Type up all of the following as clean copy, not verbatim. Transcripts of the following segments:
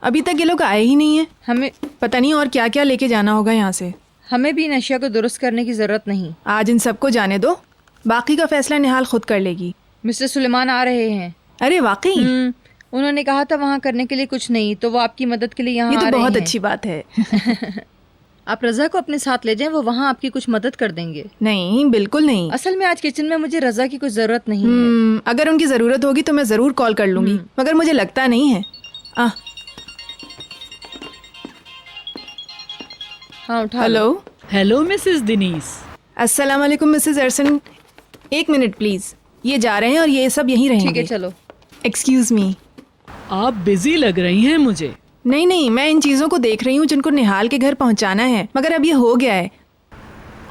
अभी तक ये लोग आए ही नहीं है। हमें पता नहीं और क्या क्या लेके जाना होगा यहाँ से। हमें भी नशिया को दुरुस्त करने की ज़रूरत नहीं। आज इन सबको जाने दो, बाकी का फैसला निहाल खुद कर लेगी। मिस्टर सुलेमान आ रहे हैं। अरे वाकई? उन्होंने कहा था वहाँ करने के लिए कुछ नहीं, तो वो आपकी मदद के लिए यहाँ ये आ तो रहे बहुत हैं। अच्छी बात है। आप रज़ा को अपने साथ ले जाएं, वो वहाँ आपकी कुछ मदद कर देंगे। नहीं, बिल्कुल नहीं। असल में आज किचन में मुझे रज़ा की कुछ ज़रूरत नहीं है। अगर उनकी ज़रूरत होगी तो मैं ज़रूर कॉल कर लूँगी, मगर मुझे लगता नहीं है। हाँ उठा लो। हेलो। Hello Mrs Dinis. अस्सलाम वालेकुम मिसेस अरसन। एक मिनट प्लीज, ये जा रहे हैं और ये सब यहीं रहेंगे। ठीक है चलो। Excuse me. आप बिजी लग रही हैं मुझे। नहीं, मैं इन चीज़ों को देख रही हूँ जिनको निहाल के घर पहुँचाना है, मगर अब ये हो गया है।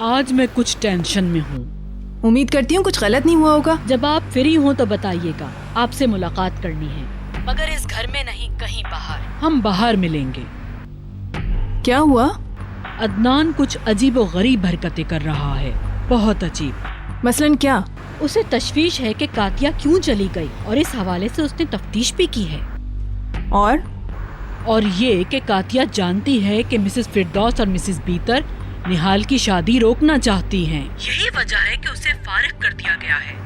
आज मैं कुछ टेंशन में हूँ। उम्मीद करती हूँ कुछ गलत नहीं हुआ होगा। जब आप फ्री हो तो बताइएगा, आपसे मुलाकात करनी है, मगर इस घर में नहीं, कहीं बाहर। हम बाहर मिलेंगे। क्या हुआ? अदनान कुछ अजीब व गरीब हरकतें कर रहा है, बहुत अजीब। मसलन क्या? उसे तशवीश है कि कातिया क्यों चली गई, और इस हवाले से उसने तफ्तीश भी की है। और ये कि कातिया जानती है कि मिसेस फिरदौस और मिसेस बीतर निहाल की शादी रोकना चाहती हैं। यही वजह है कि उसे फारिग कर दिया गया है।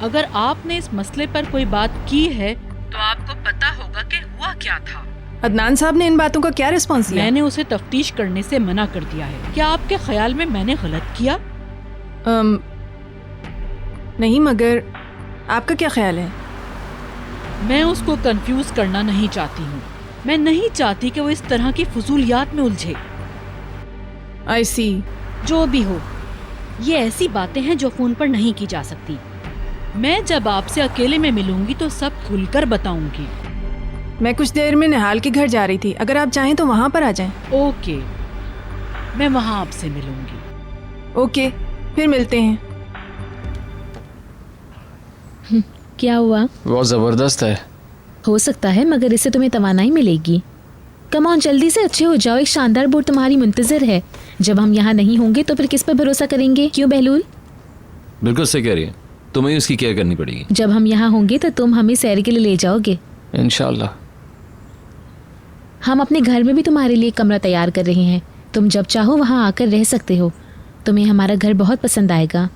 अगर आपने इस मसले पर कोई बात की है तो आपको पता होगा कि हुआ क्या था। अदनान साहब ने इन बातों का क्या रिस्पॉन्स दिया? मैंने उसे तफ्तीश करने से मना कर दिया है। क्या आपके ख्याल में मैंने गलत किया? नहीं, मगर आपका क्या ख्याल है? मैं उसको कंफ्यूज करना नहीं चाहती हूँ। मैं नहीं चाहती कि वो इस तरह की फजूलियात में उलझे। आई सी। जो भी हो, ये ऐसी बातें हैं जो फोन पर नहीं की जा सकती। मैं जब आपसे अकेले में मिलूंगी तो सब खुलकर बताऊंगी। मैं कुछ देर में निहाल के घर जा रही थी, अगर आप चाहें तो वहाँ पर आ जाएं। ओके, मैं वहाँ आपसे मिलूंगी। ओके, फिर मिलते हैं। क्या हुआ? बहुत ज़बरदस्त है। हो सकता है, मगर इससे तुम्हें तवानाई मिलेगी। कम ऑन, जल्दी से अच्छे हो जाओ, एक शानदार बोर्ड तुम्हारी मुंतजर है। जब हम यहाँ नहीं होंगे तो फिर किस पर भरोसा करेंगे? क्यों बहलूल? बिल्कुल सही कह रही है, तुम्हें उसकी केयर करनी पड़ेगी। जब हम यहाँ होंगे तो तुम हमें सैर के लिए ले जाओगे। इंशाल्लाह। हम अपने घर में भी तुम्हारे लिए कमरा तैयार कर रहे हैं। तुम जब चाहो वहाँ आकर रह सकते हो। तुम्हें हमारा घर बहुत पसंद आएगा।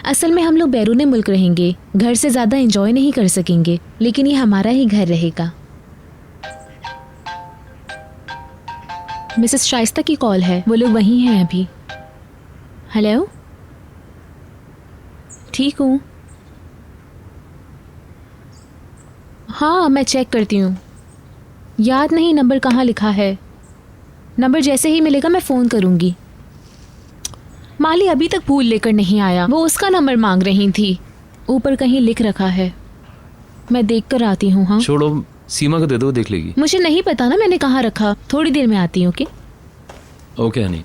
असल में हम लोग बैरून मुल्क रहेंगे, घर से ज़्यादा एंजॉय नहीं कर सकेंगे, लेकिन ये हमारा ही घर रहेगा। मिसेस शाइस्ता की कॉल है, वो लोग वहीं हैं अभी। हेलो, ठीक हूँ। हाँ, मैं चेक करती हूँ। याद नहीं नंबर कहाँ लिखा है। नंबर जैसे ही मिलेगा मैं फ़ोन करूँगी। माली अभी तक फूल लेकर नहीं आया, वो उसका नंबर मांग रही थी। ऊपर कहीं लिख रखा है, मैं देख कर आती हूँ। हाँ छोड़ो, सीमा को दे दो, देख लेगी। मुझे नहीं पता ना मैंने कहाँ रखा। थोड़ी देर में आती हूँ। Okay okay Honey.